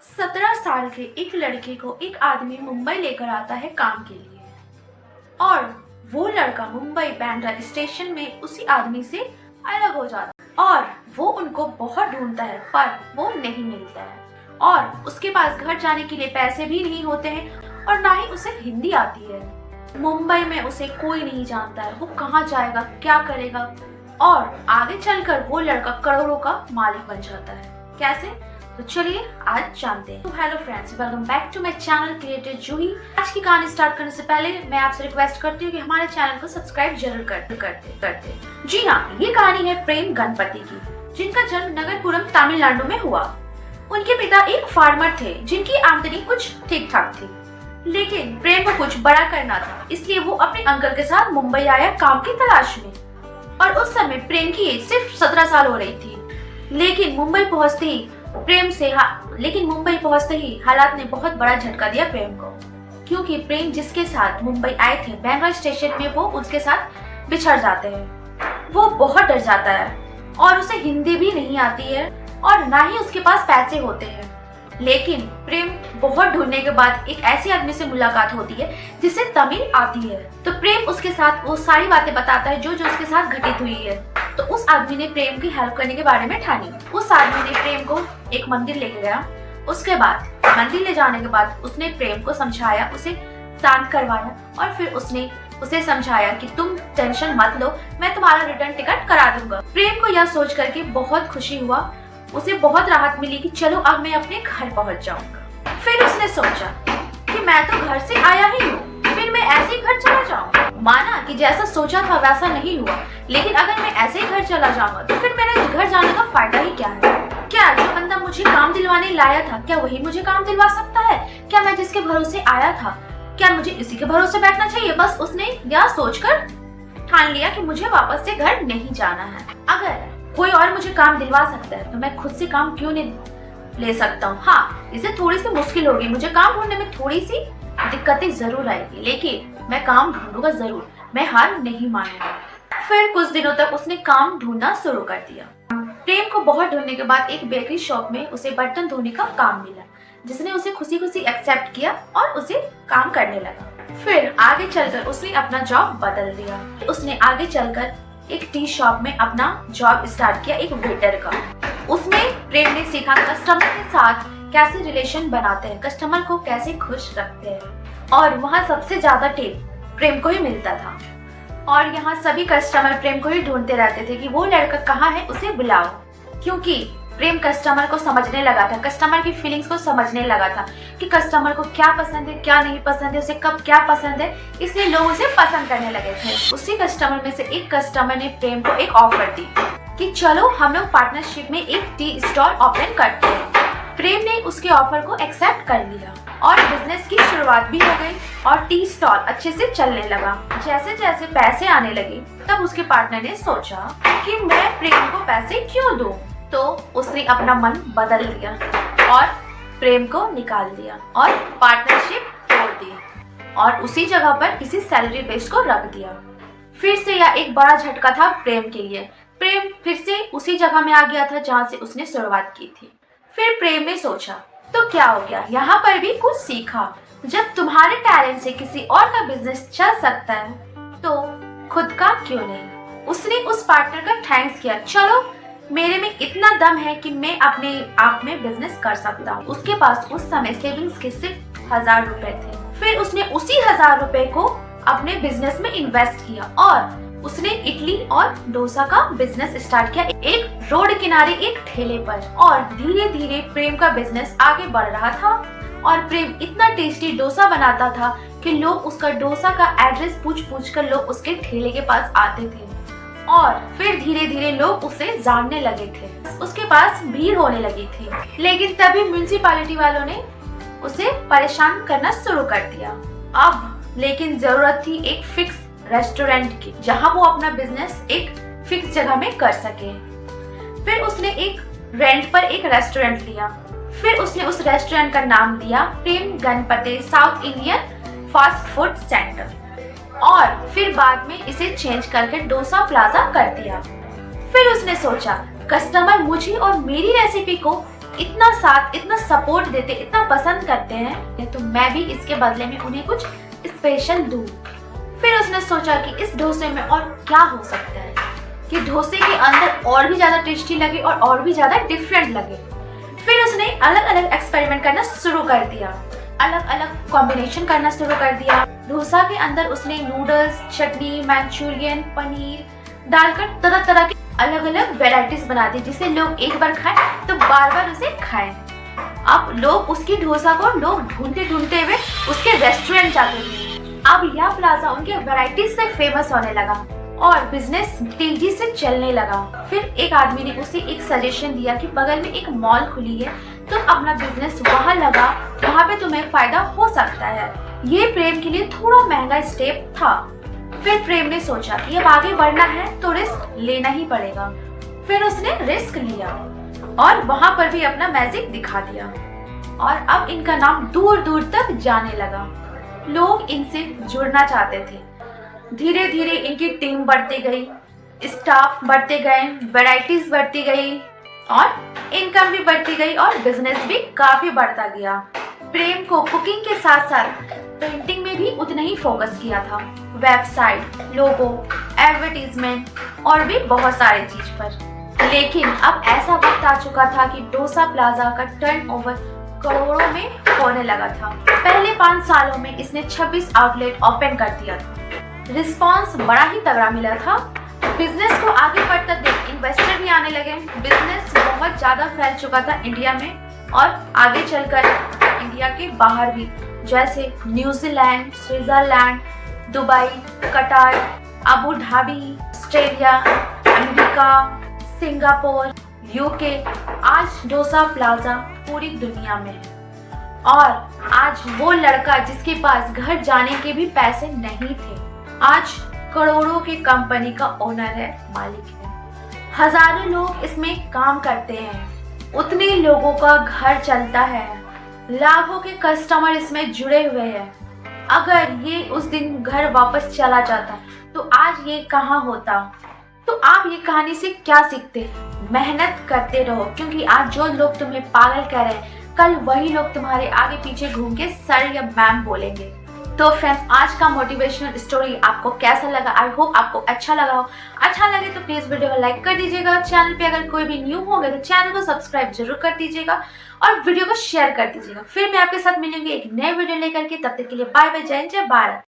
17 साल के एक लड़के को एक आदमी मुंबई लेकर आता है काम के लिए और वो लड़का मुंबई बांद्रा स्टेशन में उसी आदमी से अलग हो जाता है और वो उनको बहुत ढूंढता है पर वो नहीं मिलता है और उसके पास घर जाने के लिए पैसे भी नहीं होते हैं और ना ही उसे हिंदी आती है। मुंबई में उसे कोई नहीं जानता है, वो कहाँ जाएगा, क्या करेगा और आगे चलकर वो लड़का करोड़ों का मालिक बन जाता है। कैसे? तो चलिए आज जानते हैं। तो hello friends, welcome back to my channel creator Juhi. आज की कहानी स्टार्ट करने से पहले मैं आपसे रिक्वेस्ट करती हूँ कि हमारे चैनल को सब्सक्राइब जरूर करते। जी हाँ, ये कहानी है प्रेम गणपति की, जिनका जन्म नगरपुरम तमिलनाडु में हुआ। उनके पिता एक फार्मर थे जिनकी आमदनी कुछ ठीक ठाक थी, लेकिन प्रेम को कुछ बड़ा करना था, इसलिए वो अपने अंकल के साथ मुंबई आया काम की तलाश में। और उस समय प्रेम की एज सिर्फ 17 साल हो रही थी। लेकिन मुंबई पहुंचते ही हालात ने बहुत बड़ा झटका दिया प्रेम को, क्योंकि प्रेम जिसके साथ मुंबई आए थे बांद्रा स्टेशन में वो उसके साथ बिछड़ जाते हैं। वो बहुत डर जाता है और उसे हिंदी भी नहीं आती है और ना ही उसके पास पैसे होते हैं। लेकिन प्रेम बहुत ढूंढने के बाद एक ऐसे आदमी से मुलाकात होती है जिसे तमिल आती है। तो प्रेम उसके साथ वो सारी बातें बताता है जो उसके साथ घटित हुई है। तो उस आदमी ने प्रेम की हेल्प करने के बारे में ठानी। उस आदमी ने प्रेम को एक मंदिर लेके गया। उसके बाद मंदिर ले जाने के बाद उसने प्रेम को समझाया, उसे शांत करवाया और फिर उसने उसे समझाया कि तुम टेंशन मत लो, मैं तुम्हारा रिटर्न टिकट करा दूंगा। प्रेम को यह सोच करके बहुत खुशी हुआ, उसे बहुत राहत मिली कि चलो अब मैं अपने घर पहुंच जाऊंगा। फिर उसने सोचा कि मैं तो घर से आया ही हूँ, फिर मैं ऐसे ही घर चला जाऊँ। माना कि जैसा सोचा था वैसा नहीं हुआ, लेकिन अगर मैं ऐसे ही घर चला जाऊंगा तो फिर मेरे घर जाने का फायदा ही क्या है? क्या जो बंदा मुझे काम दिलवाने लाया था, क्या वही मुझे काम दिलवा सकता है? क्या मैं जिसके भरोसे आया था, क्या मुझे इसी के भरोसे बैठना चाहिए? बस उसने यह सोचकर ठान लिया कि मुझे वापस से घर नहीं जाना है। अगर कोई और मुझे काम दिलवा सकता है तो मैं खुद से काम क्यों नहीं ले सकता हूँ? हाँ, इसे थोड़ी सी मुश्किल होगी, मुझे काम ढूंढने में थोड़ी सी दिक्कतें जरूर आएगी, लेकिन मैं काम ढूंढूंगा जरूर, मैं हार नहीं मानूंगा। फिर कुछ दिनों तक उसने काम ढूंढना शुरू कर दिया। प्रेम को बहुत ढूंढने के बाद एक बेकरी शॉप में उसे बर्तन धोने का काम मिला, जिसने उसे खुशी खुशी एक्सेप्ट किया और उसे काम करने लगा। फिर आगे चलकर उसने अपना जॉब बदल दिया। उसने आगे चलकर एक टी शॉप में अपना जॉब स्टार्ट किया, एक वेटर का। उसमें प्रेम ने सीखा कस्टमर के साथ कैसे रिलेशन बनाते हैं, कस्टमर को कैसे खुश रखते हैं, और वहाँ सबसे ज्यादा टिप प्रेम को ही मिलता था। और यहाँ सभी कस्टमर प्रेम को ही ढूंढते रहते थे कि वो लड़का कहाँ है, उसे बुलाओ, क्योंकि प्रेम कस्टमर को समझने लगा था, कस्टमर की फीलिंग्स को समझने लगा था कि कस्टमर को क्या पसंद है, क्या नहीं पसंद है, उसे कब क्या पसंद है, इसलिए लोग उसे पसंद करने लगे थे। उसी कस्टमर में से एक कस्टमर ने प्रेम को एक ऑफर दी कि चलो हम लोग पार्टनरशिप में एक टी स्टॉल ओपन करते हैं। प्रेम ने उसके ऑफर को एक्सेप्ट कर लिया और बिजनेस की शुरुआत भी हो गई और टी स्टॉल अच्छे से चलने लगा। जैसे जैसे पैसे आने लगे तब उसके पार्टनर ने सोचा कि मैं प्रेम को पैसे क्यों दूं, तो उसने अपना मन बदल दिया और प्रेम को निकाल दिया और पार्टनरशिप तोड़ दी और उसी जगह पर किसी सैलरी बेस को रख दिया। फिर से यह एक बड़ा झटका था प्रेम के लिए। प्रेम फिर से उसी जगह में आ गया था जहाँ से उसने शुरुआत की थी। फिर प्रेम ने सोचा तो क्या हो गया, यहाँ पर भी कुछ सीखा। जब तुम्हारे टैलेंट से किसी और का बिजनेस चल सकता है तो खुद का क्यों नहीं। उसने उस पार्टनर का थैंक्स किया, चलो मेरे में इतना दम है कि मैं अपने आप में बिजनेस कर सकता हूँ। उसके पास उस समय सेविंग्स के सिर्फ 1000 रुपए थे। फिर उसने उसी 1000 रुपए को अपने बिजनेस में इन्वेस्ट किया और उसने इडली और डोसा का बिजनेस स्टार्ट किया, एक रोड किनारे एक ठेले पर। और धीरे धीरे प्रेम का बिजनेस आगे बढ़ रहा था और प्रेम इतना टेस्टी डोसा बनाता था कि लोग उसका डोसा का एड्रेस पूछ कर लोग उसके ठेले के पास आते थे और फिर धीरे धीरे लोग उसे जानने लगे थे, उसके पास भीड़ होने लगी थी। लेकिन तभी म्युनिसिपैलिटी वालों ने उसे परेशान करना शुरू कर दिया। अब लेकिन जरूरत थी एक फिक्स रेस्टोरेंट की, जहां वो अपना बिजनेस एक फिक्स जगह में कर सके। फिर उसने एक रेंट पर एक रेस्टोरेंट लिया। फिर उसने उस रेस्टोरेंट का नाम दिया Prem Ganpati South Indian fast food centre और फिर बाद में इसे चेंज करके डोसा प्लाजा कर दिया। फिर उसने सोचा कस्टमर मुझे और मेरी रेसिपी को इतना साथ, इतना सपोर्ट देते, इतना पसंद करते हैं, तो मैं भी इसके बदले में उन्हें कुछ स्पेशल दूं। फिर उसने सोचा कि इस डोसे में और क्या हो सकता है कि डोसे के अंदर और भी ज्यादा टेस्टी लगे और भी ज्यादा डिफरेंट लगे। फिर उसने अलग अलग एक्सपेरिमेंट करना शुरू कर दिया, अलग अलग कॉम्बिनेशन करना शुरू कर दिया। डोसा के अंदर उसने नूडल्स, चटनी, मंचूरियन, पनीर डालकर तरह तरह की अलग अलग वेराइटीज बना दी, जिसे लोग एक बार खाएं तो बार बार उसे खाएं। अब लोग उसकी डोसा को लोग ढूंढते ढूंढते हुए उसके रेस्टोरेंट जाते थे। अब यह प्लाजा उनके वेराइटीज से फेमस होने लगा और बिजनेस तेजी से चलने लगा। फिर एक आदमी ने उसे एक सजेशन दिया कि बगल में एक मॉल खुली है, तुम अपना बिजनेस वहाँ लगा, वहाँ पे तुम्हें फायदा हो सकता है। ये प्रेम के लिए थोड़ा महंगा स्टेप था। फिर प्रेम ने सोचा कि अब आगे बढ़ना है तो रिस्क लेना ही पड़ेगा। फिर उसने रिस्क लिया और वहाँ पर भी अपना मैजिक दिखा दिया और अब इनका नाम दूर दूर तक जाने लगा। लोग इनसे जुड़ना चाहते थे। धीरे धीरे इनकी टीम बढ़ती गई, स्टाफ बढ़ते गए, वैरायटीज बढ़ती गई और इनकम भी बढ़ती गई और बिजनेस भी काफी बढ़ता गया। प्रेम को कुकिंग के साथ साथ पेंटिंग में भी उतना ही फोकस किया था। वेबसाइट, लोगो, एडवर्टीजमेंट और भी बहुत सारी चीज पर। लेकिन अब ऐसा वक्त आ चुका था कि डोसा प्लाजा का टर्नओवर करोड़ों में होने लगा था। पहले 5 सालों में इसने 26 आउटलेट ओपन कर दिया था। रिस्पांस बड़ा ही तगड़ा मिला था। बिजनेस को आगे बढ़ता देख इन्वेस्टर भी आने लगे। बिजनेस बहुत ज्यादा फैल चुका था इंडिया में और आगे चलकर इंडिया के बाहर भी, जैसे न्यूजीलैंड, स्विट्जरलैंड, दुबई, कतार, Abu Dhabi, Australia, America, Singapore, UK. आज डोसा प्लाजा पूरी दुनिया में है और आज वो लड़का जिसके पास घर जाने के भी पैसे नहीं थे, आज करोड़ों की कंपनी का ओनर है, मालिक है। हजारों लोग इसमें काम करते हैं, उतने लोगों का घर चलता है, लाखों के कस्टमर इसमें जुड़े हुए हैं। अगर ये उस दिन घर वापस चला जाता तो आज ये कहाँ होता। तो आप ये कहानी से क्या सीखते? मेहनत करते रहो, क्योंकि आज जो लोग तुम्हें पागल कह रहे हैं, कल वही लोग तुम्हारे आगे पीछे घूम के सर या मैम बोलेंगे। तो फ्रेंड्स, आज का मोटिवेशनल स्टोरी आपको कैसा लगा? आई होप आपको अच्छा लगा हो। अच्छा लगे तो प्लीज वीडियो को लाइक कर दीजिएगा। चैनल पे अगर कोई भी न्यू होगा तो चैनल को सब्सक्राइब जरूर कर दीजिएगा और वीडियो को शेयर कर दीजिएगा। फिर मैं आपके साथ मिलूंगी एक नए वीडियो लेकर के। तब तक के लिए बाय बाय, जय हिंद, जय भारत।